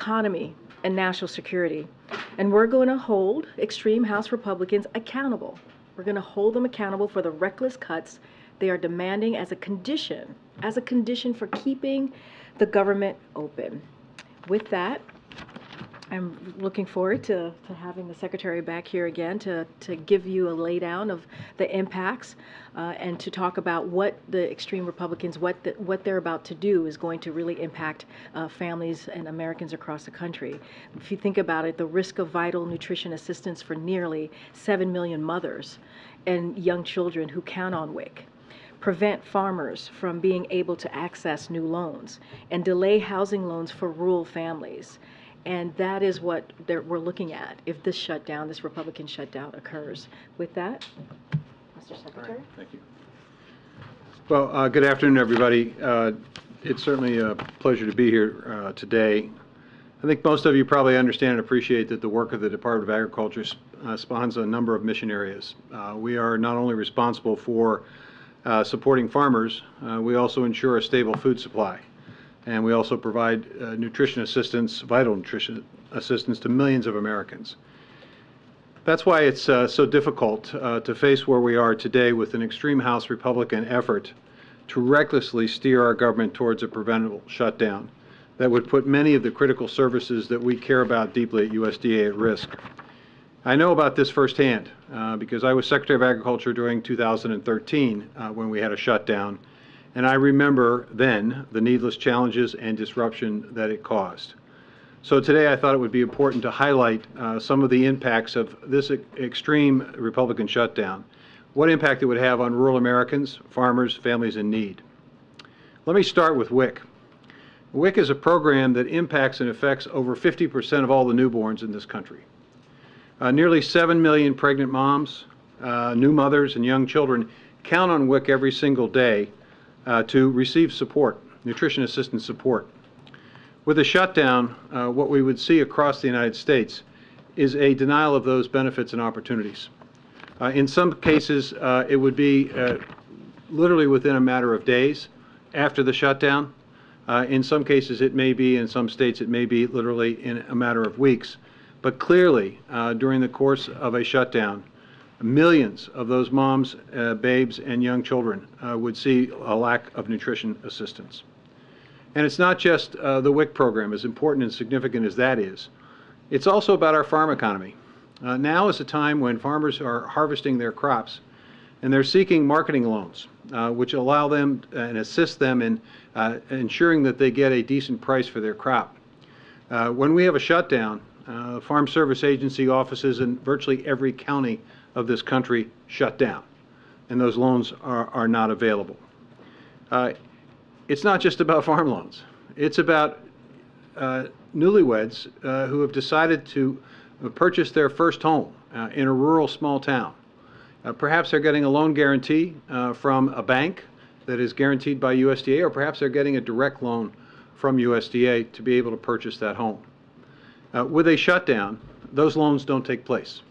economy and national security. And we're going to hold extreme House Republicans accountable. We're going to hold them accountable for the reckless cuts they are demanding as a condition for keeping the government open. With that, I'm looking forward to having the Secretary back here again to give you a laydown of the impacts and to talk about what the extreme Republicans, what they're about to do is going to really impact families and Americans across the country. If you think about it, the risk of vital nutrition assistance for nearly 7 million mothers and young children who count on WIC, prevent farmers from being able to access new loans, and delay housing loans for rural families. And that is what we're looking at if this shutdown, this Republican shutdown occurs. With that, Mr. Secretary. Right, thank you. Well, good afternoon, everybody. It's certainly a pleasure to be here today. I think most of you probably understand and appreciate that the work of the Department of Agriculture spawns a number of mission areas. We are not only responsible for supporting farmers, we also ensure a stable food supply. And we also provide nutrition assistance, vital nutrition assistance to millions of Americans. That's why it's so difficult to face where we are today with an extreme House Republican effort to recklessly steer our government towards a preventable shutdown that would put many of the critical services that we care about deeply at USDA at risk. I know about this firsthand because I was Secretary of Agriculture during 2013 when we had a shutdown. And I remember then the needless challenges and disruption that it caused. So today I thought it would be important to highlight some of the impacts of this extreme Republican shutdown, what impact it would have on rural Americans, farmers, families in need. Let me start with WIC. WIC is a program that impacts and affects over 50% of all the newborns in this country. Nearly 7 million pregnant moms, new mothers, and young children count on WIC every single day to receive support, nutrition assistance support. With a shutdown, what we would see across the United States is a denial of those benefits and opportunities. In some cases, it would be literally within a matter of days after the shutdown. In some cases, it may be, in some states, it may be literally in a matter of weeks. But clearly, during the course of a shutdown, millions of those moms, babes, and young children would see a lack of nutrition assistance. And it's not just the WIC program, as important and significant as that is. It's also about our farm economy. Now is a time when farmers are harvesting their crops, and they're seeking marketing loans, which allow them and assist them in ensuring that they get a decent price for their crop. When we have a shutdown, Farm Service Agency offices in virtually every county of this country shut down, and those loans are not available. It's not just about farm loans. It's about newlyweds who have decided to purchase their first home in a rural small town. Perhaps they're getting a loan guarantee from a bank that is guaranteed by USDA, or perhaps they're getting a direct loan from USDA to be able to purchase that home. With a shutdown, those loans don't take place.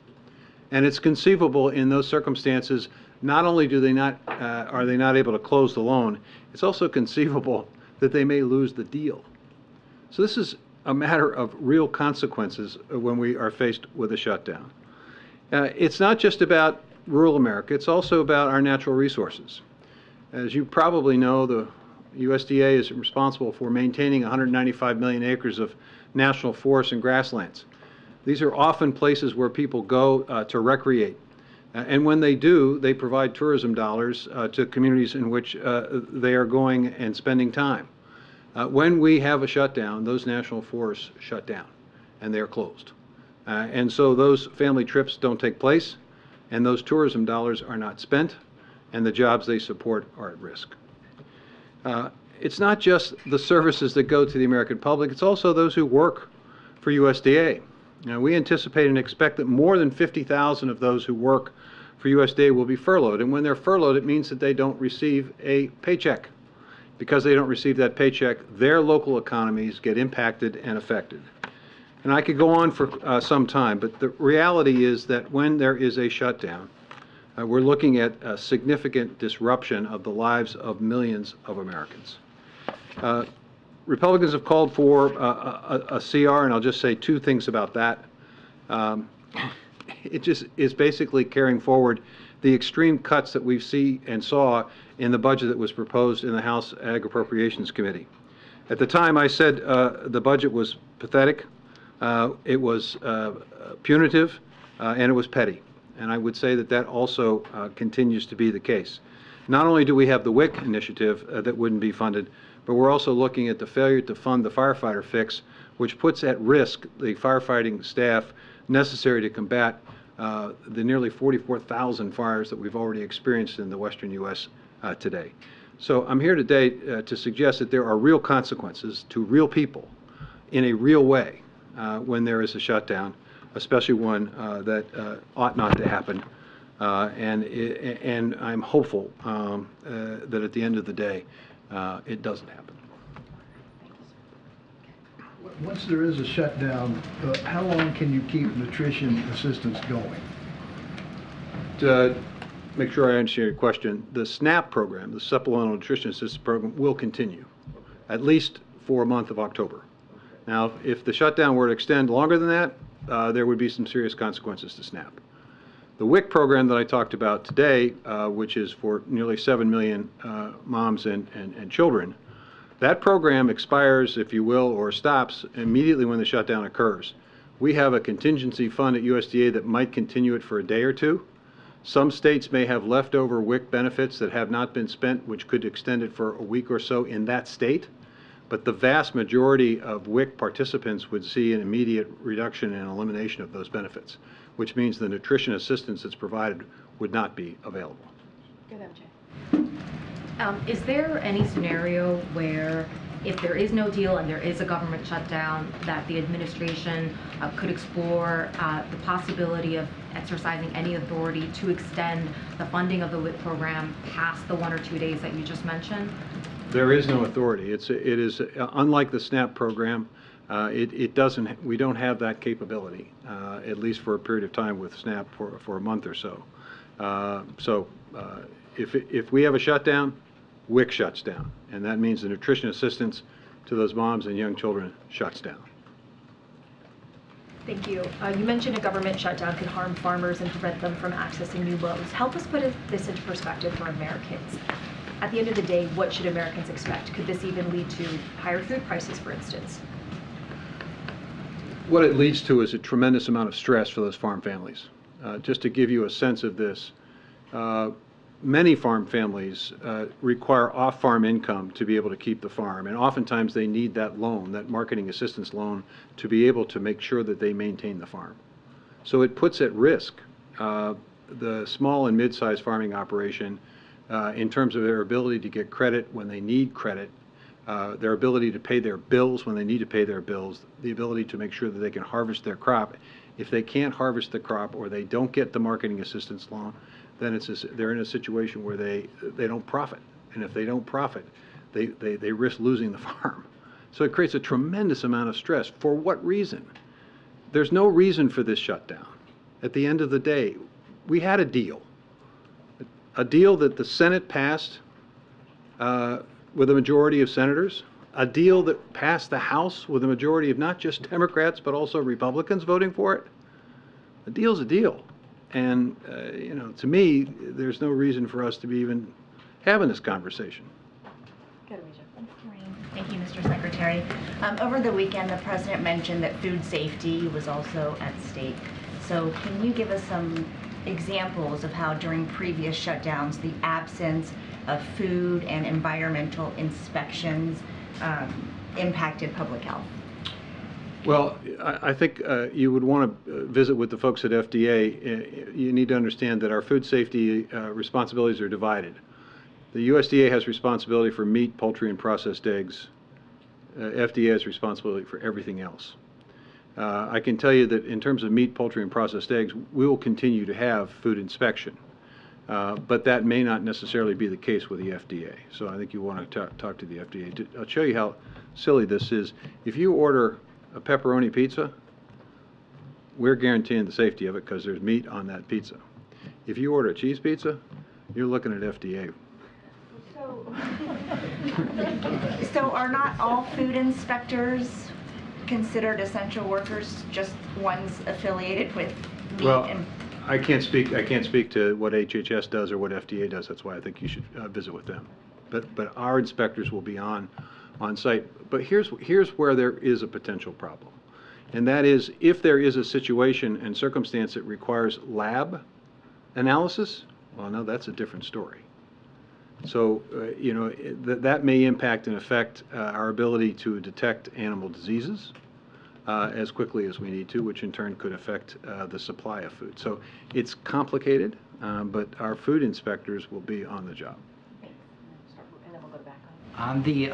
And it's conceivable in those circumstances, not only are they not able to close the loan, it's also conceivable that they may lose the deal. So this is a matter of real consequences when we are faced with a shutdown. It's not just about rural America, it's also about our natural resources. As you probably know, the USDA is responsible for maintaining 195 million acres of national forests and grasslands. These are often places where people go to recreate. And when they do, they provide tourism dollars to communities in which they are going and spending time. When we have a shutdown, those national forests shut down and they're closed. And so those family trips don't take place, and those tourism dollars are not spent, and the jobs they support are at risk. It's not just the services that go to the American public, it's also those who work for USDA. Now, we anticipate and expect that more than 50,000 of those who work for USDA will be furloughed. And when they're furloughed, it means that they don't receive a paycheck. Because they don't receive that paycheck, their local economies get impacted and affected. And I could go on for some time, but the reality is that when there is a shutdown, we're looking at a significant disruption of the lives of millions of Americans. Republicans have called for a CR, and I'll just say two things about that. It just is basically carrying forward the extreme cuts that we see and saw in the budget that was proposed in the House Ag Appropriations Committee. At the time, I said the budget was pathetic, it was punitive, and it was petty. And I would say that that also continues to be the case. Not only do we have the WIC initiative that wouldn't be funded, but we're also looking at the failure to fund the firefighter fix, which puts at risk the firefighting staff necessary to combat the nearly 44,000 fires that we've already experienced in the western U.S. Today. So I'm here today to suggest that there are real consequences to real people in a real way when there is a shutdown, especially one that ought not to happen. And I'm hopeful that at the end of the day, it doesn't happen. Once there is a shutdown, how long can you keep nutrition assistance going? To make sure I understand your question, the SNAP program, the Supplemental Nutrition Assistance Program, will continue, at least for a month of October. Now, if the shutdown were to extend longer than that, there would be some serious consequences to SNAP. The WIC program that I talked about today, which is for nearly 7 million moms and children, that program expires, if you will, or stops immediately when the shutdown occurs. We have a contingency fund at USDA that might continue it for a day or two. Some states may have leftover WIC benefits that have not been spent, which could extend it for a week or so in that state. But the vast majority of WIC participants would see an immediate reduction and elimination of those benefits, which means the nutrition assistance that's provided would not be available. Go ahead, Jay. Is there any scenario where, if there is no deal and there is a government shutdown, that the administration could explore the possibility of exercising any authority to extend the funding of the WIC program past the 1 or 2 days that you just mentioned? There is no authority. It is unlike the SNAP program. We don't have that capability, at least for a period of time with SNAP for a month or so. If we have a shutdown, WIC shuts down, and that means the nutrition assistance to those moms and young children shuts down. Thank you. You mentioned a government shutdown could harm farmers and prevent them from accessing new loans. Help us put this into perspective for Americans. At the end of the day, what should Americans expect? Could this even lead to higher food prices, for instance? What it leads to is a tremendous amount of stress for those farm families. Just to give you a sense of this, many farm families require off-farm income to be able to keep the farm, and oftentimes they need that loan, that marketing assistance loan, to be able to make sure that they maintain the farm. So it puts at risk the small and mid-sized farming operation in terms of their ability to get credit when they need credit, their ability to pay their bills when they need to pay their bills, the ability to make sure that they can harvest their crop. If they can't harvest the crop or they don't get the marketing assistance loan, then they're in a situation where they don't profit. And if they don't profit, they risk losing the farm. So it creates a tremendous amount of stress. For what reason? There's no reason for this shutdown. At the end of the day, we had a deal that the Senate passed with a majority of senators, a deal that passed the House with a majority of not just Democrats but also Republicans voting for it. A deal's a deal. And, to me, there's no reason for us to be even having this conversation. Go ahead, Rachel. Thanks, Karine. Thank you, Mr. Secretary. Over the weekend, the President mentioned that food safety was also at stake. So can you give us some examples of how during previous shutdowns the absence of food and environmental inspections impacted public health? Well, I think you would want to visit with the folks at FDA. You need to understand that our food safety responsibilities are divided. The USDA has responsibility for meat, poultry, and processed eggs. FDA has responsibility for everything else. I can tell you that in terms of meat, poultry, and processed eggs, we will continue to have food inspection. But that may not necessarily be the case with the FDA. So I think you want to talk to the FDA. I'll show you how silly this is. If you order a pepperoni pizza, we're guaranteeing the safety of it because there's meat on that pizza. If you order a cheese pizza, you're looking at FDA. So So are not all food inspectors considered essential workers, just ones affiliated with meat Well, and? I can't speak to what HHS does or what FDA does. That's why I think you should visit with them. But our inspectors will be on site. But here's where there is a potential problem. And that is, if there is a situation and circumstance that requires lab analysis, well, no, that's a different story. So, you know, that may impact and affect our ability to detect animal diseases as quickly as we need to, which in turn could affect the supply of food. So it's complicated, but our food inspectors will be on the job. And then we'll go back On the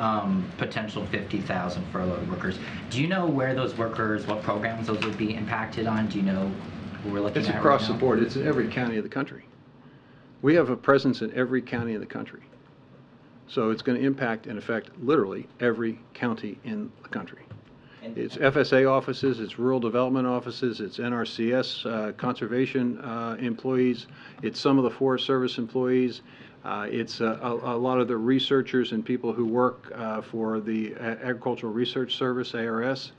potential 50,000 furloughed workers, do you know where those workers, what programs those would be impacted on? Do you know who we're looking It's at across right the now? board. It's in every county of the country. We have a presence in every county of the country. So it's going to impact and affect literally every county in the country. It's FSA offices, it's rural development offices, it's NRCS conservation employees, it's some of the Forest Service employees, it's a lot of the researchers and people who work for the Agricultural Research Service, ARS.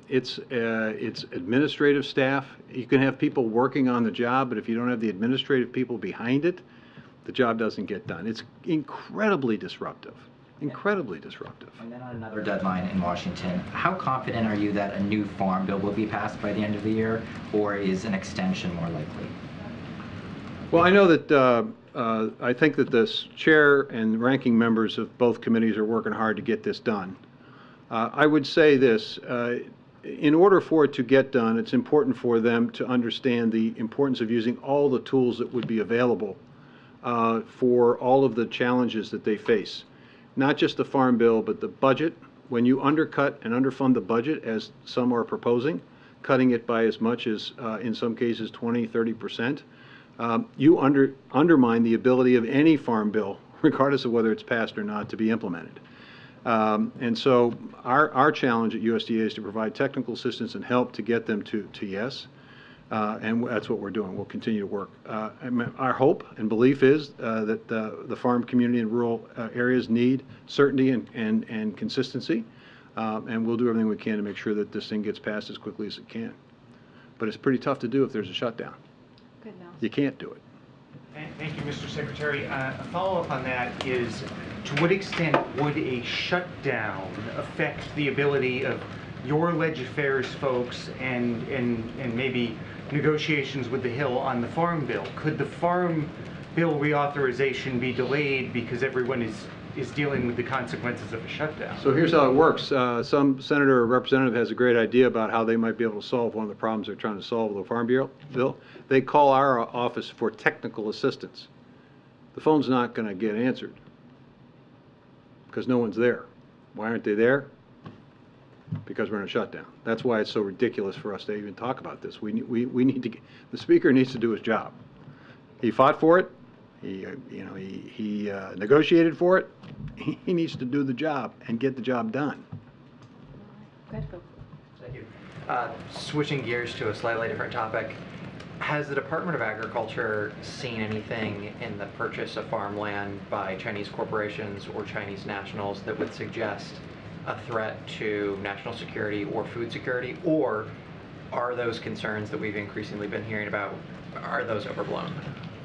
It's administrative staff. You can have people working on the job, but if you don't have the administrative people behind it, the job doesn't get done. It's incredibly disruptive. Incredibly disruptive. And then on another deadline in Washington, how confident are you that a new farm bill will be passed by the end of the year, or is an extension more likely? Well, I know that I think that the chair and ranking members of both committees are working hard to get this done. I would say this, in order for it to get done, it's important for them to understand the importance of using all the tools that would be available for all of the challenges that they face. Not just the farm bill, but the budget. When you undercut and underfund the budget, as some are proposing, cutting it by as much as, in some cases, 20, 30%, you undermine the ability of any farm bill, regardless of whether it's passed or not, to be implemented. And so our challenge at USDA is to provide technical assistance and help to get them to yes. And that's what we're doing. We'll continue to work. Our hope and belief is that the farm community and rural areas need certainty and consistency, and we'll do everything we can to make sure that this thing gets passed as quickly as it can. But it's pretty tough to do if there's a shutdown. Good now. You can't do it. Thank you, Mr. Secretary. A follow-up on that is, to what extent would a shutdown affect the ability of your leg affairs folks and maybe negotiations with the Hill on the Farm Bill? Could the Farm Bill reauthorization be delayed because everyone is dealing with the consequences of a shutdown? So here's how it works. Some senator or representative has a great idea about how they might be able to solve one of the problems they're trying to solve with the Farm Bill. They call our office for technical assistance. The phone's not going to get answered because no one's there. Why aren't they there? Because we're in a shutdown. That's why it's so ridiculous for us to even talk about this. We need to get, the speaker needs to do his job. He fought for it. He negotiated for it. He needs to do the job and get the job done. Go ahead, Phil. Thank you. Switching gears to a slightly different topic, has the Department of Agriculture seen anything in the purchase of farmland by Chinese corporations or Chinese nationals that would suggest a threat to national security or food security, or are those concerns that we've increasingly been hearing about, are those overblown?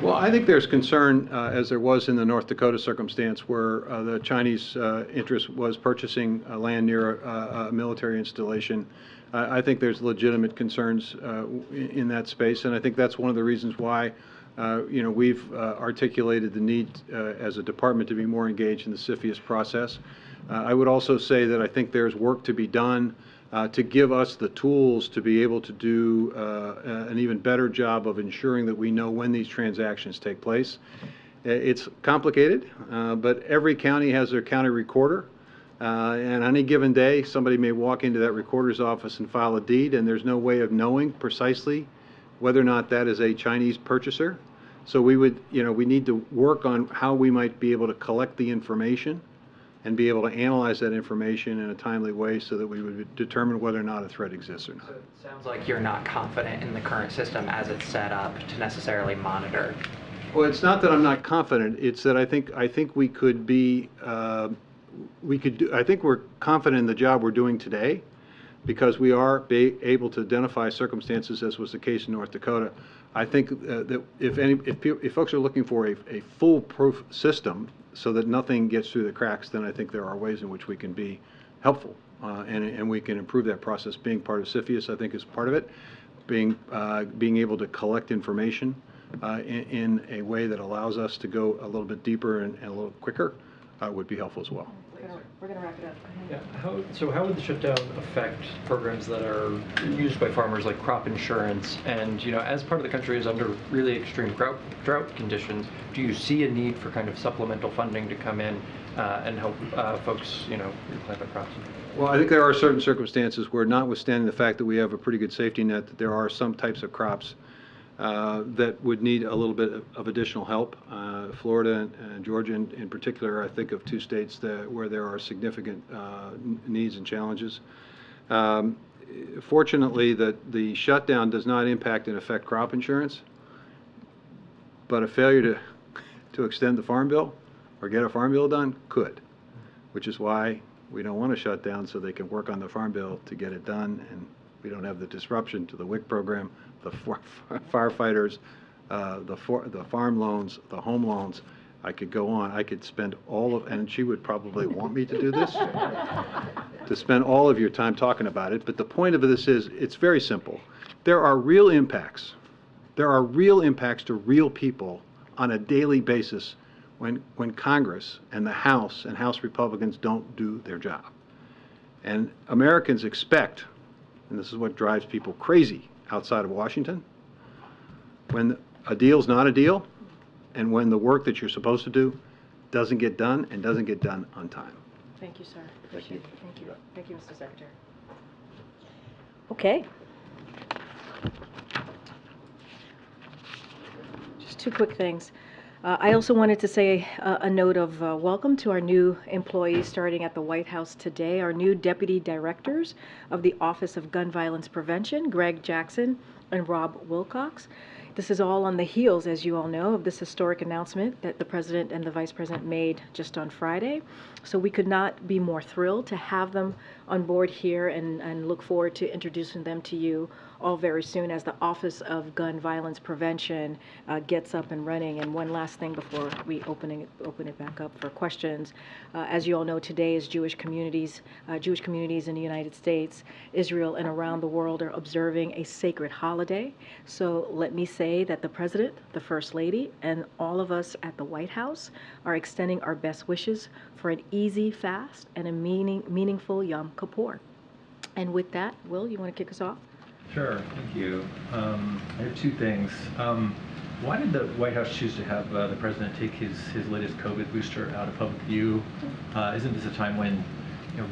Well, I think there's concern, as there was in the North Dakota circumstance, where the Chinese interest was purchasing land near a military installation. I think there's legitimate concerns in that space, and I think that's one of the reasons why we've articulated the need as a department to be more engaged in the CFIUS process. I would also say that I think there's work to be done to give us the tools to be able to do an even better job of ensuring that we know when these transactions take place. It's complicated, but every county has their county recorder. And on any given day, somebody may walk into that recorder's office and file a deed, and there's no way of knowing precisely whether or not that is a Chinese purchaser. So we would, we need to work on how we might be able to collect the information and be able to analyze that information in a timely way so that we would determine whether or not a threat exists or not. So it sounds like you're not confident in the current system as it's set up to necessarily monitor Well, it's not that I'm not confident, it's that I think we could be, I think we're confident in the job we're doing today, because we are able to identify circumstances, as was the case in North Dakota. I think that if folks are looking for a foolproof system so that nothing gets through the cracks, then I think there are ways in which we can be helpful, and we can improve that process. Being part of CFIUS, I think, is part of it. Being able to collect information in a way that allows us to go a little bit deeper and a little quicker would be helpful as well. We're going to wrap it up. Yeah. How would the shutdown affect programs that are used by farmers, like crop insurance? And as part of the country is under really extreme drought conditions, do you see a need for kind of supplemental funding to come in and help folks, replant their crops? Well, I think there are certain circumstances where, notwithstanding the fact that we have a pretty good safety net, that there are some types of crops that would need a little bit of additional help. Florida and Georgia in particular, I think of two states where there are significant needs and challenges. Fortunately, the shutdown does not impact and affect crop insurance, but a failure to extend the farm bill or get a farm bill done could, which is why we don't want to shut down, so they can work on the farm bill to get it done, and we don't have the disruption to the WIC program, the firefighters, the farm loans, the home loans. I could go on. I could spend and she would probably want me to do this, to spend all of your time talking about it. But the point of this is, it's very simple. There are real impacts. There are real impacts to real people on a daily basis when Congress and the House and House Republicans don't do their job. And Americans expect, and this is what drives people crazy outside of Washington, when a deal's not a deal, and when the work that you're supposed to do doesn't get done and doesn't get done on time. Thank you, sir. Appreciate it. Thank you. Thank you, Mr. Secretary. Okay. Just two quick things. I also wanted to say a note of welcome to our new employees starting at the White House today, our new deputy directors of the Office of Gun Violence Prevention, Greg Jackson and Rob Wilcox. This is all on the heels, as you all know, of this historic announcement that the President and the Vice President made just on Friday. So we could not be more thrilled to have them on board here, and look forward to introducing them to you all very soon as the Office of Gun Violence Prevention gets up and running. And one last thing before we open it back up for questions. As you all know, today is Jewish communities in the United States, Israel, and around the world are observing a sacred holiday. So let me say that the President, the First Lady, and all of us at the White House are extending our best wishes for an easy fast and a meaningful Yom Kippur. And with that, Will, you want to kick us off? Sure, thank you. I have two things. Why did the White House choose to have the President take his latest COVID booster out of public view? Isn't this a time when,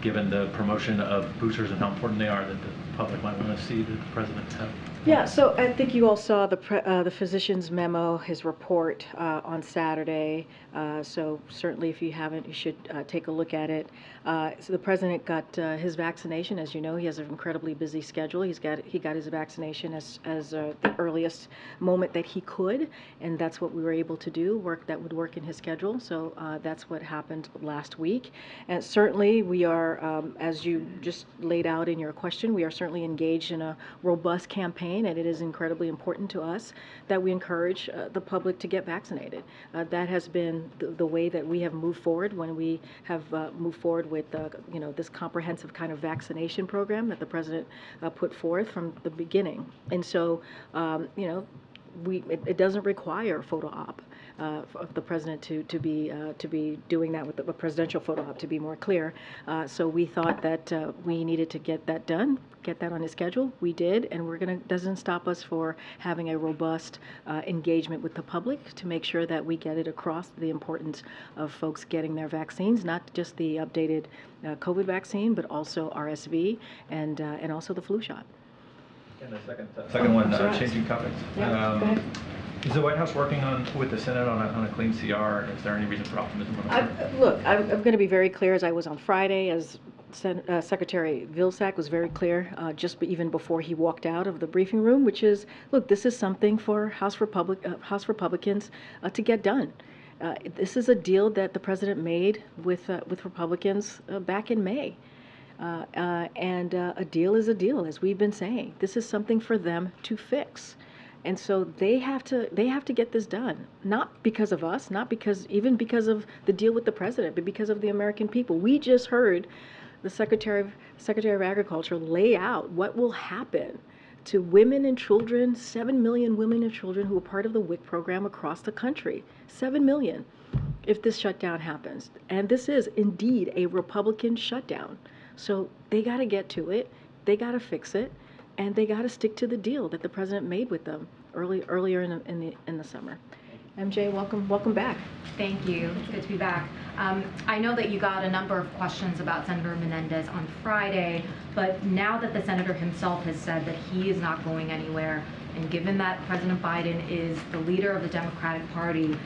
given the promotion of boosters and how important they are, that the public might want to see the President have? Yeah, so I think you all saw the physician's memo, his report on Saturday. So certainly, if you haven't, you should take a look at it. So the President got his vaccination. As you know, he has an incredibly busy schedule. He got his vaccination as the earliest moment that he could, and that's what we were able to do. That would work in his schedule. So that's what happened last week. And certainly, we are, as you just laid out in your question, we are certainly engaged in a robust campaign. And it is incredibly important to us that we encourage the public to get vaccinated. That has been the way that we have moved forward when we have moved forward with this comprehensive kind of vaccination program that the President put forth from the beginning. And so, it doesn't require a photo op of the President to be doing that with a presidential photo op, to be more clear. So we thought that we needed to get that done, get that on his schedule. We did, and doesn't stop us for having a robust engagement with the public to make sure that we get it across the importance of folks getting their vaccines, not just the updated COVID vaccine, but also RSV and also the flu shot. And the second one, changing topics. Yeah, go ahead. Is the White House working with the Senate on a clean CR? Is there any reason for optimism? Look, I'm going to be very clear, as I was on Friday, as Secretary Vilsack was very clear just even before he walked out of the briefing room, which is, look, this is something for House Republicans to get done. This is a deal that the president made with Republicans back in May. And a deal is a deal, as we've been saying. This is something for them to fix. And so they have to get this done, not because of us, not even because of the deal with the president, but because of the American people. We just heard the Secretary of Agriculture lay out what will happen to women and children, 7 million women and children who are part of the WIC program across the country, 7 million, if this shutdown happens. And this is indeed a Republican shutdown. So they got to get to it, they got to fix it, and they got to stick to the deal that the president made with them earlier in the summer. MJ, welcome back. Thank you. It's good to be back. I know that you got a number of questions about Senator Menendez on Friday, but now that the senator himself has said that he is not going anywhere, and given that President Biden is the leader of the Democratic Party,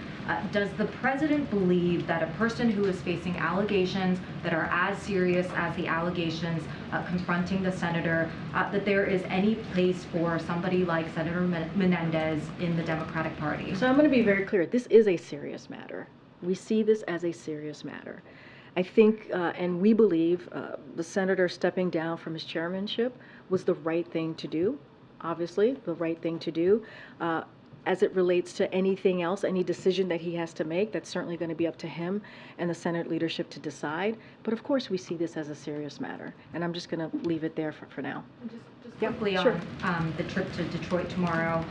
does the president believe that a person who is facing allegations that are as serious as the allegations confronting the senator, that there is any place for somebody like Senator Menendez in the Democratic Party? So I'm going to be very clear. This is a serious matter. We see this as a serious matter. I think, and we believe, the senator stepping down from his chairmanship was the right thing to do. Obviously, the right thing to do. As it relates to anything else, any decision that he has to make, that's certainly going to be up to him and the Senate leadership to decide. But of course, we see this as a serious matter, and I'm just going to leave it there for now. Just quickly sure. on the trip to Detroit tomorrow.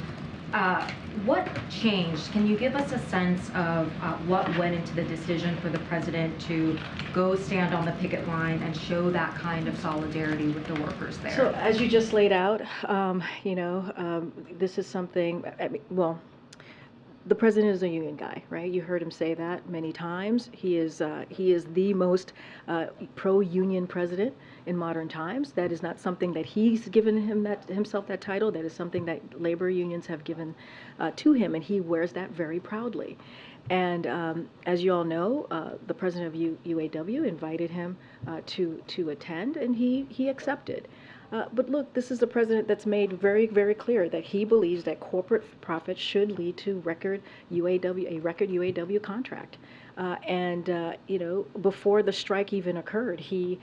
What changed? Can you give us a sense of what went into the decision for the president to go stand on the picket line and show that kind of solidarity with the workers there? So as you just laid out, this is something, the president is a union guy, right? You heard him say that many times. He is the most pro-union president in modern times. That is not something that he's given himself that title. That is something that labor unions have given to him, and he wears that very proudly. And as you all know, the president of UAW invited him to attend, and he accepted. But look, this is the president that's made very, very clear that he believes that corporate profits should lead to a record UAW contract. Before the strike even occurred, he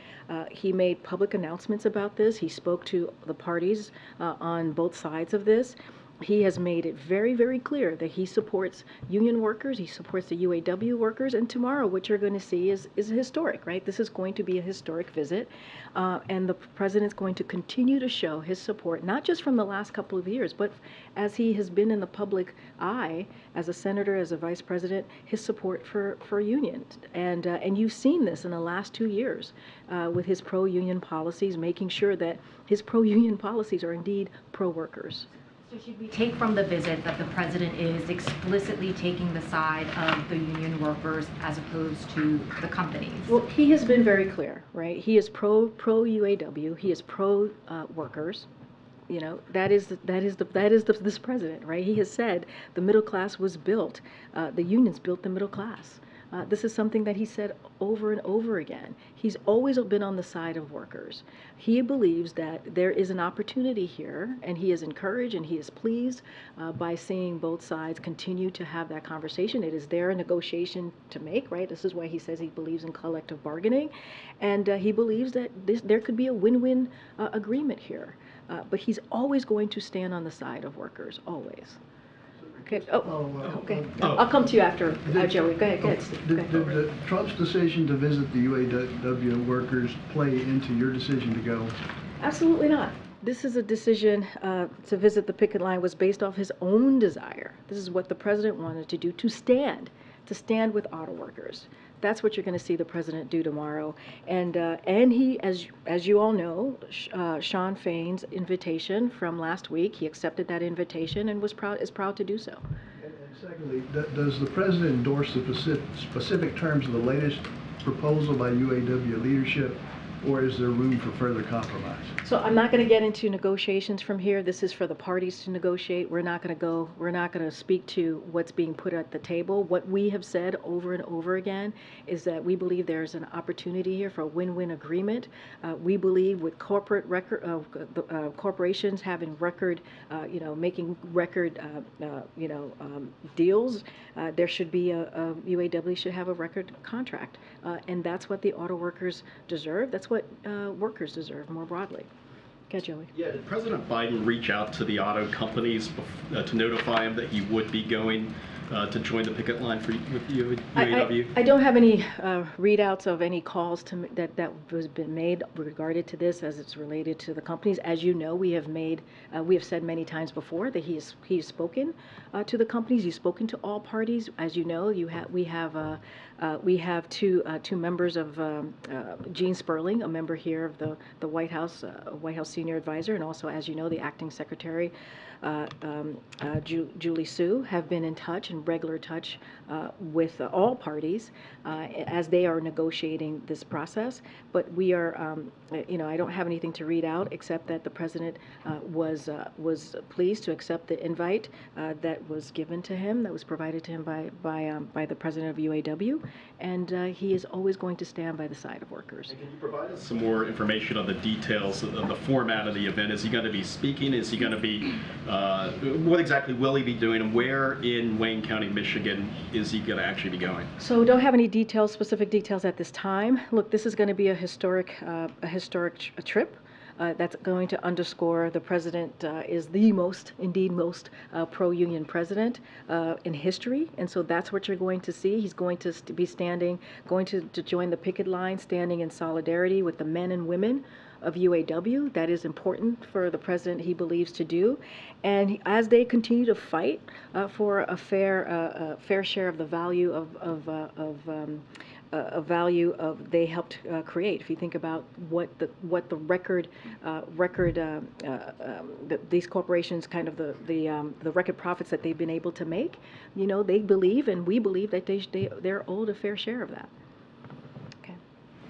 made public announcements about this. He spoke to the parties on both sides of this. He has made it very, very clear that he supports union workers, he supports the UAW workers, and tomorrow what you're going to see is historic, right? This is going to be a historic visit, and the president's going to continue to show his support, not just from the last couple of years, but as he has been in the public eye, as a senator, as a vice president, his support for unions. And you've seen this in the last 2 years with his pro-union policies, making sure that his pro-union policies are indeed pro-workers. So should we take from the visit that the president is explicitly taking the side of the union workers as opposed to the companies? Well, he has been very clear, right? He is pro UAW. He is pro workers. You know, that is this president, right? He has said the middle class was built. The unions built the middle class. This is something that he said over and over again. He's always been on the side of workers. He believes that there is an opportunity here, and he is encouraged and he is pleased by seeing both sides continue to have that conversation. It is their negotiation to make, right? This is why he says he believes in collective bargaining, and he believes that there could be a win-win agreement here. But he's always going to stand on the side of workers, always. Okay. Okay. I'll come to you after, Joey. Go ahead, Steve. Did Trump's decision to visit the UAW workers play into your decision to go? Absolutely not. This is a decision to visit the picket line was based off his own desire. This is what the president wanted to do, to stand with auto workers. That's what you're going to see the president do tomorrow. And he, as you all know, Sean Fain's invitation from last week, he accepted that invitation and is proud to do so. And secondly, does the president endorse the specific terms of the latest proposal by UAW leadership or is there room for further compromise? So I'm not going to get into negotiations from here. This is for the parties to negotiate. We're not going to speak to what's being put at the table. What we have said over and over again is that we believe there's an opportunity here for a win-win agreement. We believe with corporations having record, making record, deals, there should be UAW should have a record contract. And that's what the auto workers deserve. That's what workers deserve more broadly. Okay, Joey. Yeah, did President Biden reach out to the auto companies to notify them that he would be going to join the picket line with UAW? I don't have any readouts of any calls that was been made regarded to this as it's related to the companies. As you know, we have said many times before that he's spoken to the companies. He's spoken to all parties. As you know, we have two members of Gene Sperling, a member here of the White House senior advisor, and also, as you know, the acting secretary, Julie Sue, have been in touch, in regular touch with all parties as they are negotiating this process. But we are, I don't have anything to read out except that the president was pleased to accept the invite that was given to him, that was provided to him by the president of UAW, and he is always going to stand by the side of workers. And can you provide us some more information on the details of the format of the event? Is he going to be speaking? Is he going to be, what exactly will he be doing, and where in Wayne County, Michigan, is he going to actually be going? So don't have any specific details at this time. Look, this is going to be a historic trip. That's going to underscore the president is the most pro-union president in history, and so that's what you're going to see. He's going to be going to join the picket line, standing in solidarity with the men and women of UAW. That is important for the president, he believes, to do. And as they continue to fight for a fair share of the value of they helped create. If you think about what the record these corporations, kind of the record profits that they've been able to make, they believe, and we believe, that they're owed a fair share of that.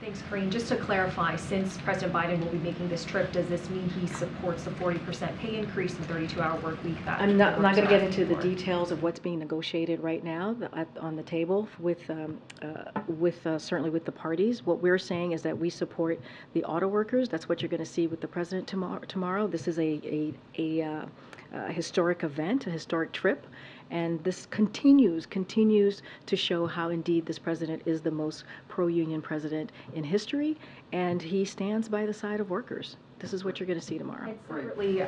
Thanks, Karine. Just to clarify, since President Biden will be making this trip, does this mean he supports the 40% pay increase and 32-hour work week? I'm not going to get into the details of what's being negotiated right now on the table with certainly with the parties. What we're saying is that we support the auto workers. That's what you're going to see with the president tomorrow. This is a historic event, a historic trip. And this continues to show how indeed this president is the most pro-union president in history, and he stands by the side of workers. This is what you're going to see tomorrow. And separately,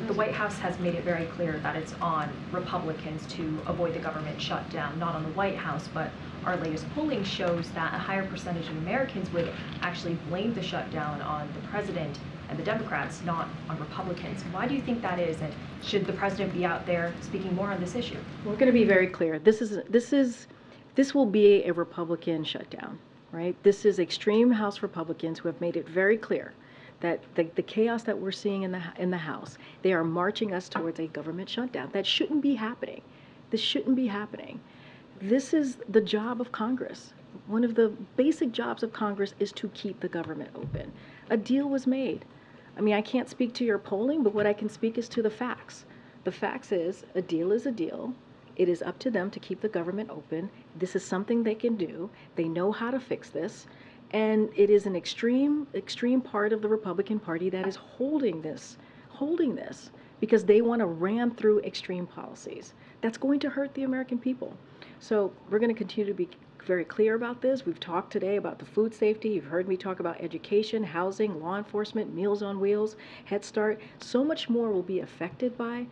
the White House has made it very clear that it's on Republicans to avoid the government shutdown, not on the White House, but our latest polling shows that a higher percentage of Americans would actually blame the shutdown on the president and the Democrats, not on Republicans. Why do you think that is, and should the president be out there speaking more on this issue? We're going to be very clear. This will be a Republican shutdown, right? This is extreme House Republicans who have made it very clear that the chaos that we're seeing in the House, they are marching us towards a government shutdown. That shouldn't be happening. This shouldn't be happening. This is the job of Congress. One of the basic jobs of Congress is to keep the government open. A deal was made. I mean, I can't speak to your polling, but what I can speak is to the facts. The facts is a deal is a deal. It is up to them to keep the government open. This is something they can do. They know how to fix this. And it is an extreme part of the Republican Party that is holding this, because they want to ram through extreme policies. That's going to hurt the American people. So we're going to continue to be very clear about this. We've talked today about the food safety. You've heard me talk about education, housing, law enforcement, Meals on Wheels, Head Start. So much more will be affected by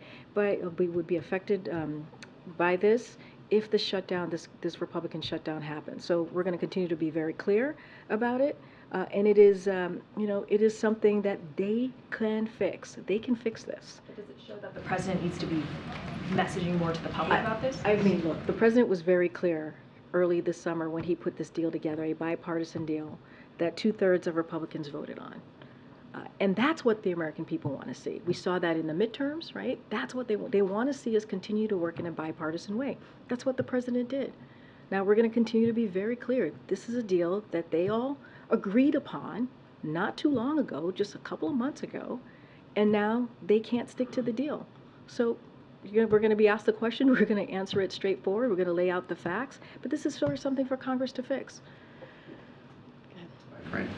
this if the shutdown, this Republican shutdown happens. So we're going to continue to be very clear about it. And it is, it is something that they can fix. They can fix this. But does it show that the president needs to be messaging more to the public about this? I mean, look, the president was very clear early this summer when he put this deal together, a bipartisan deal that 2/3 of Republicans voted on. And that's what the American people want to see. We saw that in the midterms, right? That's what they want to see us continue to work in a bipartisan way. That's what the president did. Now we're going to continue to be very clear. This is a deal that they all agreed upon not too long ago, just a couple of months ago, and now they can't stick to the deal. So we're going to be asked the question, we're going to answer it straightforward, we're going to lay out the facts, but this is sort of something for Congress to fix. Right.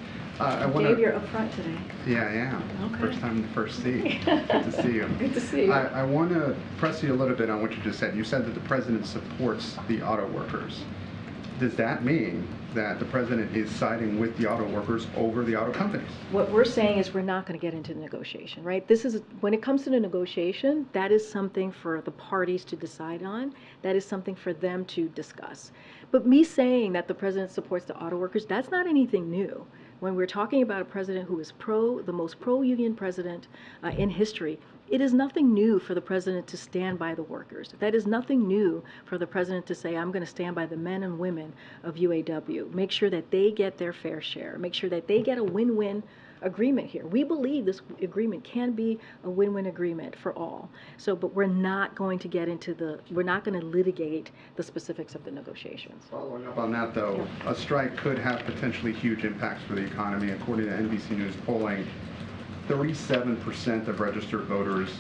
I want Dave, you're up front today. Yeah, I am. Okay. First time, first seat. Good to see you. Good to see you. I want to press you a little bit on what you just said. You said that the president supports the auto workers. Does that mean that the president is siding with the auto workers over the auto companies? What we're saying is we're not going to get into the negotiation, right? This is, when it comes to the negotiation, that is something for the parties to decide on. That is something for them to discuss. But me saying that the president supports the auto workers, that's not anything new. When we're talking about a president who is the most pro-union president in history, it is nothing new for the president to stand by the workers. That is nothing new for the president to say, I'm going to stand by the men and women of UAW. Make sure that they get their fair share. Make sure that they get a win-win agreement here. We believe this agreement can be a win-win agreement for all. So, but we're not going to get into we're not going to litigate the specifics of the negotiations. Following up on that, though, a strike could have potentially huge impacts for the economy. According to NBC News polling, 37% of registered voters,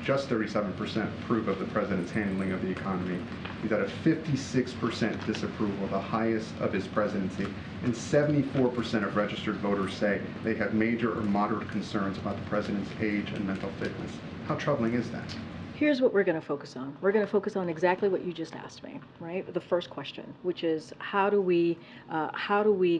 just 37%, approve of the president's handling of the economy. He's at a 56% disapproval, the highest of his presidency, and 74% of registered voters say they have major or moderate concerns about the president's age and mental fitness. How troubling is that? Here's what we're going to focus on. We're going to focus on exactly what you just asked me, right? The first question, which is how do we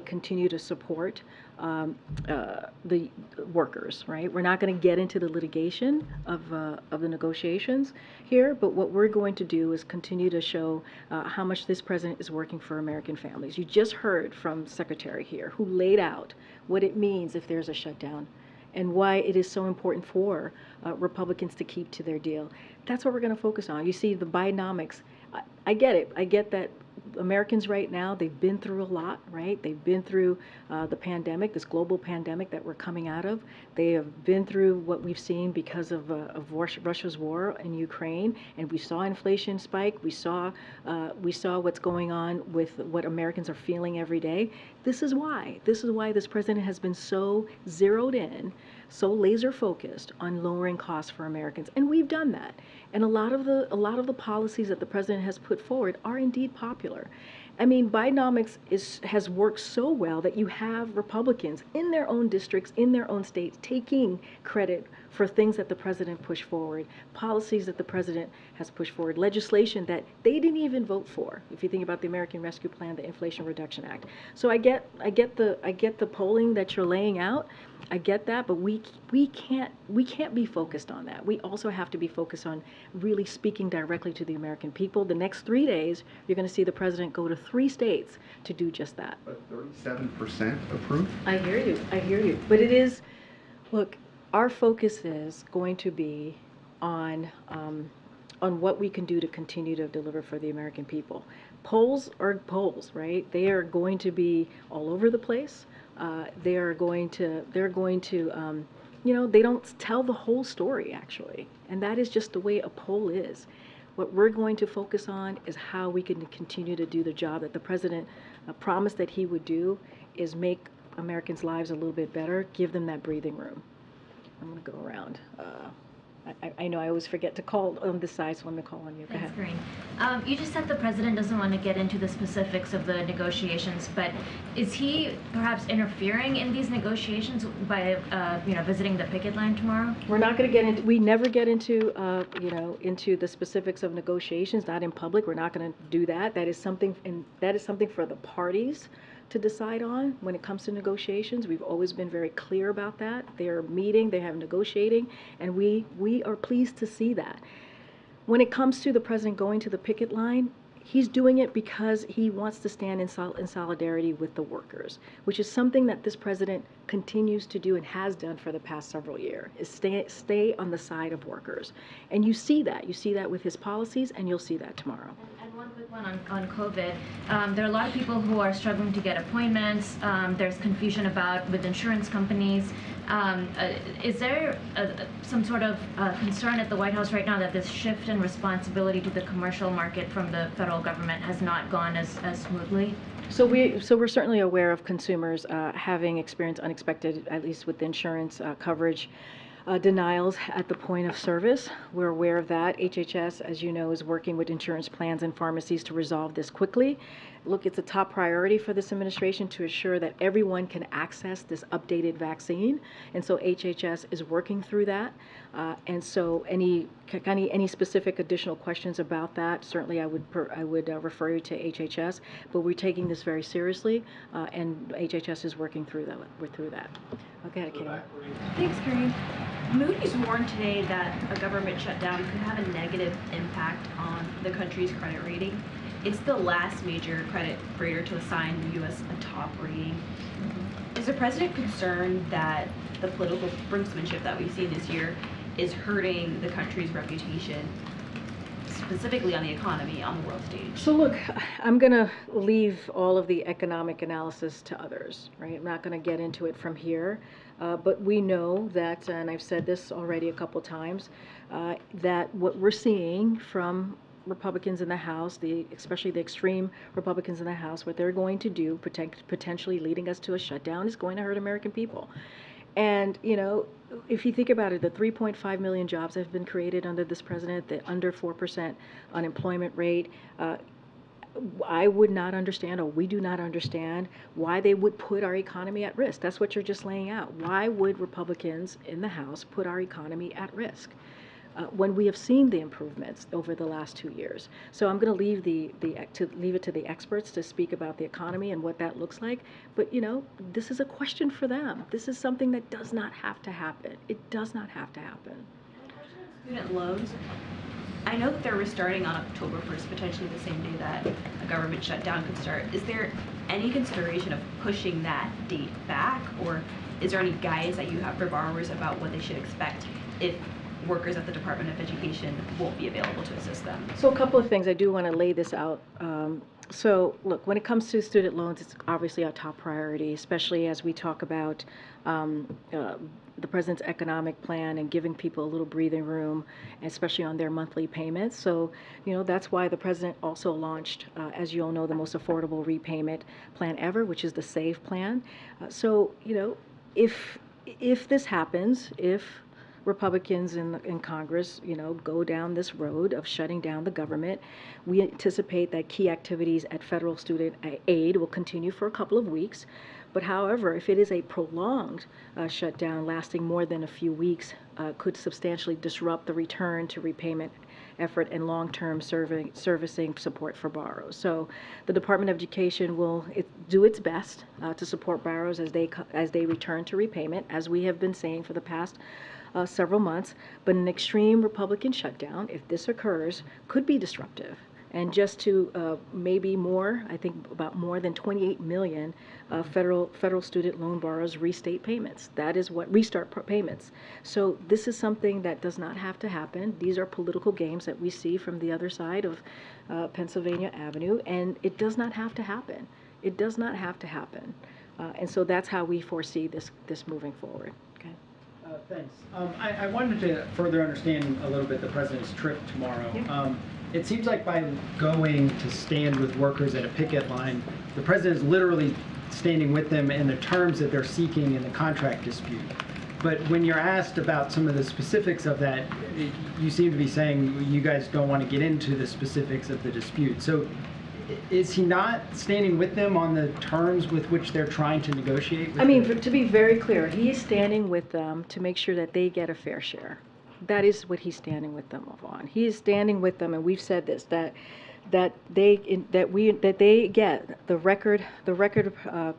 continue to support the workers, right? We're not going to get into the litigation of the negotiations here, but what we're going to do is continue to show how much this president is working for American families. You just heard from Secretary here, who laid out what it means if there's a shutdown, and why it is so important for Republicans to keep to their deal. That's what we're going to focus on. You see, the Bidenomics, I get it. I get that Americans right now, they've been through a lot, right? They've been through the pandemic, this global pandemic that we're coming out of. They have been through what we've seen because of Russia's war in Ukraine, and we saw inflation spike. We saw what's going on with what Americans are feeling every day. This is why this president has been so zeroed in, so laser focused on lowering costs for Americans, and we've done that. And a lot of the policies that the president has put forward are indeed popular. I mean, Bidenomics has worked so well that you have Republicans in their own districts, in their own states, taking credit for things that the president pushed forward, policies that the president has pushed forward, legislation that they didn't even vote for. If you think about the American Rescue Plan, the Inflation Reduction Act. So I get the polling that you're laying out. I get that, but we can't be focused on that. We also have to be focused on really speaking directly to the American people. The next 3 days, you're going to see the president go to 3 states to do just that. But 37% approve? I hear you. But it is, look, our focus is going to be on what we can do to continue to deliver for the American people. Polls are polls, right? They are going to be all over the place. They're going to, they don't tell the whole story, actually. And that is just the way a poll is. What we're going to focus on is how we can continue to do the job that the president promised that he would do, is make Americans' lives a little bit better, give them that breathing room. I'm going to go around. I know I always forget to call on this side, so let me call on you. Go ahead. Thanks, Karine. You just said the president doesn't want to get into the specifics of the negotiations, but is he perhaps interfering in these negotiations by, visiting the picket line tomorrow? We're not going to get into. We never get into, into the specifics of negotiations. Not in public. We're not going to do that. That is something, for the parties to decide on when it comes to negotiations. We've always been very clear about that. They're meeting, they have negotiating, and we are pleased to see that. When it comes to the president going to the picket line, he's doing it because he wants to stand in solidarity with the workers, which is something that this president continues to do and has done for the past several years, is stay on the side of workers. And you see that. You see that with his policies, and you'll see that tomorrow. And one quick one on COVID. There are a lot of people who are struggling to get appointments. There's confusion with insurance companies. Is there some sort of concern at the White House right now that this shift in responsibility to the commercial market from the federal government has not gone as smoothly? So we're certainly aware of consumers having experienced unexpected, at least with insurance coverage, denials at the point of service. We're aware of that. HHS, as you know, is working with insurance plans and pharmacies to resolve this quickly. Look, it's a top priority for this administration to ensure that everyone can access this updated vaccine, and so HHS is working through that. And so any specific additional questions about that, certainly I would refer you to HHS, but we're taking this very seriously, and HHS is working through that. Okay, Katie. Thanks, Karine. Moody's warned today that a government shutdown could have a negative impact on the country's credit rating. It's the last major credit rater to assign the U.S. a top rating. Is the president concerned that the political brinksmanship that we've seen this year is hurting the country's reputation, specifically on the economy, on the world stage? So look, I'm going to leave all of the economic analysis to others, right? I'm not going to get into it from here. But we know that, and I've said this already a couple times, that what we're seeing from Republicans in the House, especially the extreme Republicans in the House, what they're going to do, potentially leading us to a shutdown, is going to hurt American people. And, you know, if you think about it, the 3.5 million jobs that have been created under this president, the under 4% unemployment rate, I would not understand, or we do not understand, why they would put our economy at risk. That's what you're just laying out. Why would Republicans in the House put our economy at risk when we have seen the improvements over the last 2 years? So I'm going to leave leave it to the experts to speak about the economy and what that looks like. But you know, this is a question for them. This is something that does not have to happen. It does not have to happen. Student loans. I know that they're restarting on October 1st, potentially the same day that a government shutdown could start. Is there any consideration of pushing that date back, or is there any guidance that you have for borrowers about what they should expect if workers at the Department of Education won't be available to assist them? So a couple of things, I do want to lay this out. So look, when it comes to student loans, it's obviously our top priority, especially as we talk about the president's economic plan and giving people a little breathing room, especially on their monthly payments. So, you know, that's why the president also launched, as you all know, the most affordable repayment plan ever, which is the SAVE plan. So, you know, if this happens, if Republicans in Congress, you know, go down this road of shutting down the government, we anticipate that key activities at federal student aid will continue for a couple of weeks. But however, if it is a prolonged shutdown lasting more than a few weeks, could substantially disrupt the return to repayment effort and long-term servicing support for borrowers. So the Department of Education will do its best to support borrowers as they return to repayment, as we have been saying for the past several months. But an extreme Republican shutdown, if this occurs, could be disruptive. And just to maybe more, I think about more than 28 million federal student loan borrowers restate payments. That is what restart payments. So this is something that does not have to happen. These are political games that we see from the other side of Pennsylvania Avenue, and it does not have to happen. It does not have to happen. And so that's how we foresee this moving forward. Okay. Thanks. I wanted to further understand a little bit the president's trip tomorrow. Yeah. It seems like by going to stand with workers at a picket line, the president is literally standing with them in the terms that they're seeking in the contract dispute. But when you're asked about some of the specifics of that, you seem to be saying you guys don't want to get into the specifics of the dispute. So is he not standing with them on the terms with which they're trying to negotiate? I mean, to be very clear, he is standing with them to make sure that they get a fair share. That is what he's standing with them on. He is standing with them, and we've said this, that they get the record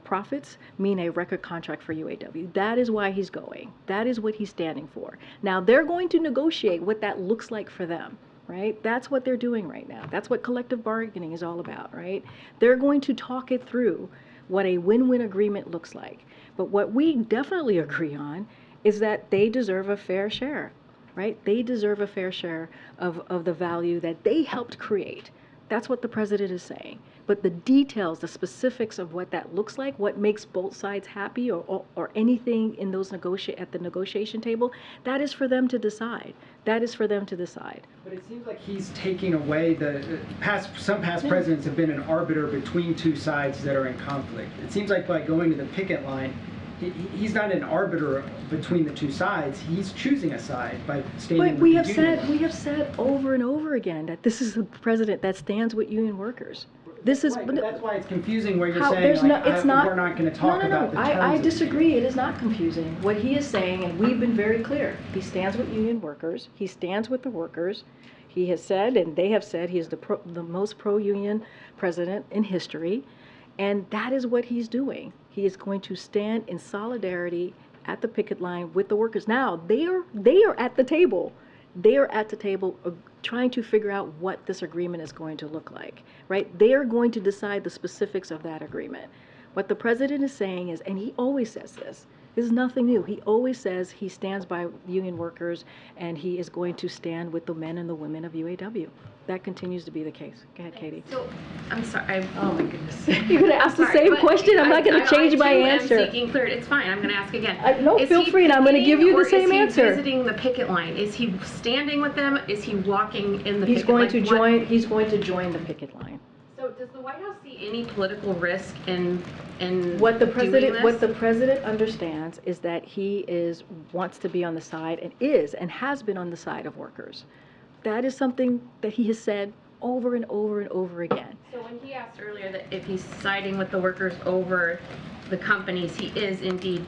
profits mean a record contract for UAW. That is why he's going. That is what he's standing for. Now they're going to negotiate what that looks like for them, right? That's what they're doing right now. That's what collective bargaining is all about, right? They're going to talk it through what a win-win agreement looks like. But what we definitely agree on is that they deserve a fair share. Right? They deserve a fair share of the value that they helped create, That's what the president is saying. But the details, the specifics of what that looks like, what makes both sides happy, or anything in those at the negotiation table, that is for them to decide. That is for them to decide. But it seems like he's taking away some past presidents have been an arbiter between two sides that are in conflict. It seems like by going to the picket line, he's not an arbiter between the two sides. He's choosing a side by standing But with the union. we have said over and over again that this is the president that stands with union workers. This is. Right, but that's why it's confusing where you're How, saying there's like, no, it's not, we're not going to talk about the terms I of the disagree. It is not confusing. What he is saying, and we've been very clear, he stands with union workers. He stands with the workers. He has said, and they have said, he is the most pro-union president in history. And that is what he's doing. He is going to stand in solidarity at the picket line with the workers. Now, they are at the table. They are at the table trying to figure out what this agreement is going to look like, right? They are going to decide the specifics of that agreement. What the president is saying is, and he always says this is nothing new. He always says he stands by union workers and he is going to stand with the men and the women of UAW. That continues to be the case. Go ahead, Katie. So, I'm sorry. Oh my goodness. You're going to ask the same question? I'm not going to change my answer. I'm seeking clarity. It's fine. I'm going to ask again. No, feel free, and I'm going to give you the same answer. Is he visiting the picket line? Is he standing with them? Is he walking in the He's picket going line? He's going to join the picket line. So does the White House see any political risk in what the president doing this? What the president understands is that he wants to be on the side and has been on the side of workers. That is something that he has said over and over and over again. So when he asked earlier that if he's siding with the workers over the companies, he is indeed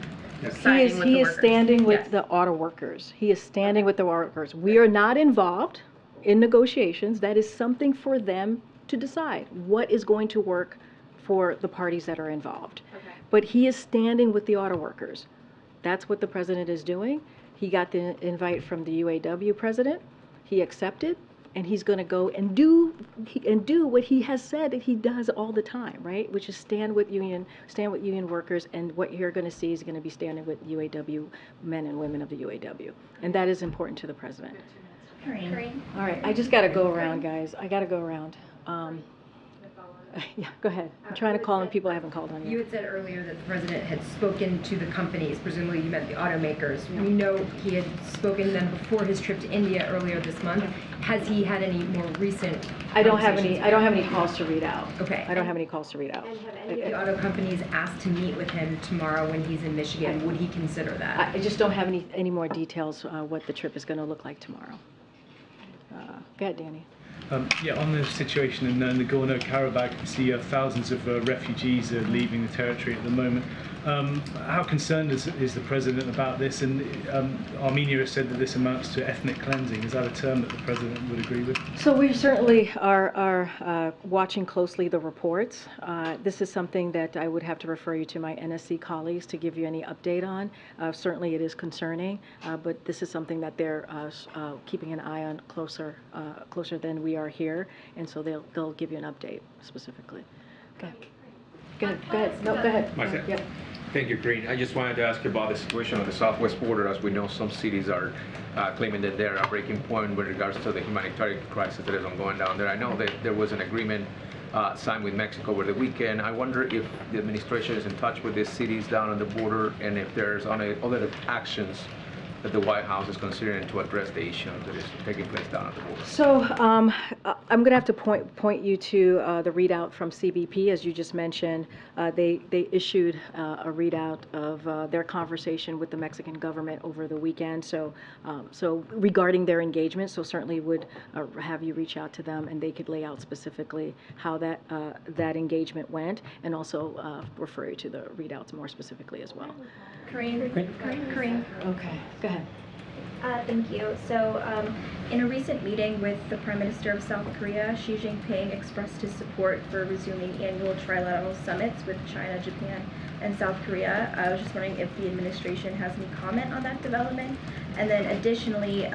siding with the workers. He is standing with the auto workers. He is standing with the auto workers. We are not involved in negotiations. That is something for them to decide what is going to work for the parties that are involved. Okay. But he is standing with the auto workers. That's what the president is doing. He got the invite from the UAW president. He accepted, and he's going to go and do what he has said that he does all the time, right? Which is stand with union workers, and what you're going to see is going to be standing with UAW men and women of the UAW, and that is important to the president. Karine. All right, I just got to go around, guys. I got to go around. Yeah, go ahead. I'm trying to call on people I haven't called on yet. You had said earlier that the president had spoken to the companies, presumably you meant the automakers. We know he had spoken to them before his trip to India earlier this month. Has he had any more recent I don't have any calls to read out. Okay. I don't have any calls to read out. And have any of the auto companies asked to meet with him tomorrow when he's in Michigan? Would he consider that? I just don't have any more details what the trip is going to look like tomorrow. Go ahead, Danny. Yeah, on the situation in Nagorno-Karabakh, you see thousands of refugees are leaving the territory at the moment. How concerned is the president about this? And Armenia has said that this amounts to ethnic cleansing. Is that a term that the president would agree with? So we certainly are watching closely the reports. This is something that I would have to refer you to my NSC colleagues to give you any update on. Certainly it is concerning, but this is something that they're keeping an eye on closer than we are here, and so they'll give you an update specifically. Okay. Go ahead. No, go ahead. Myself. Yep. Thank you, Karine. I just wanted to ask you about the situation on the southwest border. As we know, some cities are claiming that they're a breaking point with regards to the humanitarian crisis that is ongoing down there. I know that there was an agreement signed with Mexico over the weekend. I wonder if the administration is in touch with these cities down on the border, and if there's other actions that the White House is considering to address the issue that is taking place down at the border. So I'm going to have to point you to the readout from CBP, as you just mentioned. They issued a readout of their conversation with the Mexican government over the weekend. So regarding their engagement, so certainly would have you reach out to them, and they could lay out specifically how that engagement went, and also refer you to the readouts more specifically as well. Karine. Okay, go ahead. Thank you. So, in a recent meeting with the Prime Minister of South Korea, Xi Jinping expressed his support for resuming annual trilateral summits with China, Japan, and South Korea. I was just wondering if the administration has any comment on that development. And then additionally,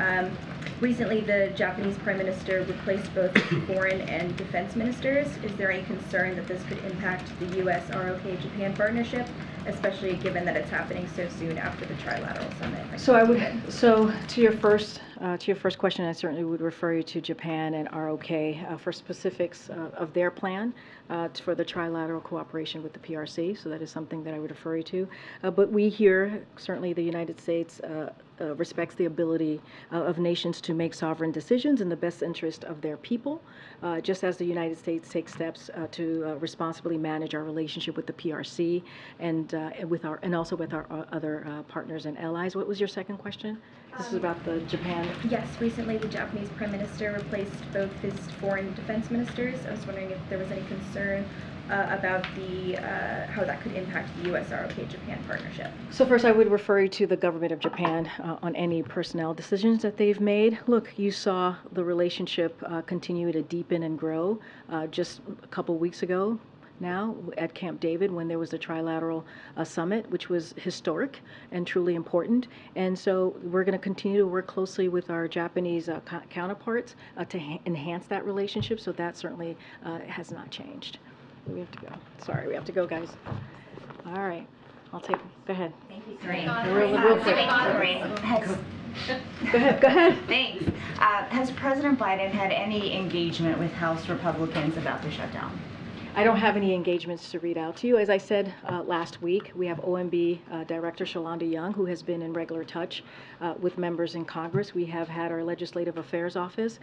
recently the Japanese Prime Minister replaced both foreign and defense ministers. Is there any concern that this could impact the U.S. ROK Japan partnership, especially given that it's happening so soon after the trilateral summit? So to your first to your first question, I certainly would refer you to Japan and ROK for specifics of their plan for the trilateral cooperation with the PRC. So that is something that I would refer you to. But we here, certainly the United States, respects the ability of nations to make sovereign decisions in the best interest of their people, just as the United States takes steps to responsibly manage our relationship with the PRC and also with our other partners and allies. What was your second question? This is about the Japan. Yes, recently the Japanese Prime Minister replaced both his foreign defense ministers. I was wondering if there was any concern about how that could impact the U.S.-ROK-Japan partnership. So first, I would refer you to the government of Japan on any personnel decisions that they've made. Look, you saw the relationship continue to deepen and grow just a couple weeks ago now at Camp David when there was a trilateral summit, which was historic and truly important. And so we're going to continue to work closely with our Japanese counterparts to enhance that relationship. So that certainly has not changed. We have to go. Sorry, we have to go, guys. All right. I'll take. Go ahead. Thank you, Karine. Real quick. Go ahead. Thanks. Has President Biden had any engagement with House Republicans about the shutdown? I don't have any engagements to read out to you. As I said last week, we have OMB Director Shalonda Young, who has been in regular touch with members in Congress. We have had our Legislative Affairs Office,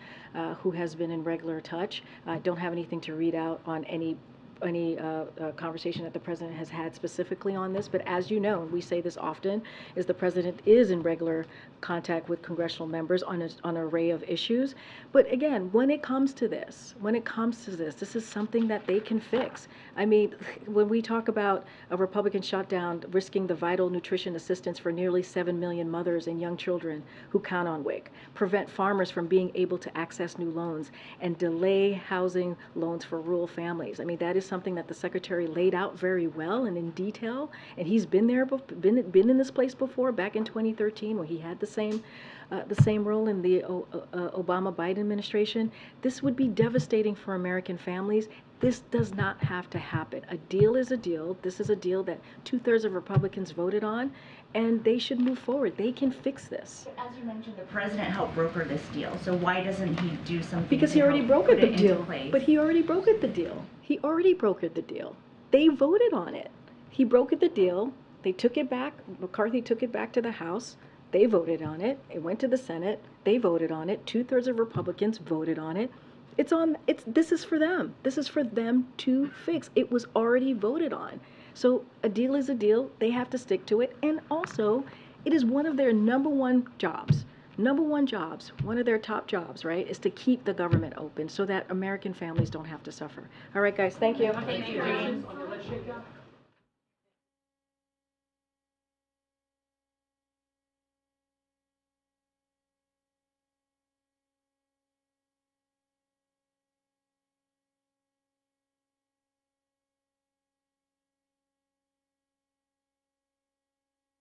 who has been in regular touch. I don't have anything to read out on any conversation that the president has had specifically on this, but as you know, and we say this often, is the president is in regular contact with congressional members on an array of issues. But again, when it comes to this, this is something that they can fix. I mean, when we talk about a Republican shutdown risking the vital nutrition assistance for nearly 7 million mothers and young children who count on WIC, prevent farmers from being able to access new loans, and delay housing loans for rural families. I mean, that is something that the Secretary laid out very well and in detail, and he's been in this place before, back in 2013 when he had the same role in the Obama-Biden administration. This would be devastating for American families. This does not have to happen. A deal is a deal. This is a deal that 2/3 of Republicans voted on, and they should move forward. They can fix this. As you mentioned, the president helped broker this deal, so why doesn't he do something? Because he already brokered the deal. But he already brokered the deal. He already brokered the deal. They voted on it. He brokered the deal. They took it back. McCarthy took it back to the House. They voted on it. It went to the Senate. They voted on it. 2/3 of Republicans voted on it. This is for them. This is for them to fix. It was already voted on. So a deal is a deal. They have to stick to it. And also, it is one of their number one jobs, one of their top jobs, right, is to keep the government open so that American families don't have to suffer. All right, guys, thank you. Thank you.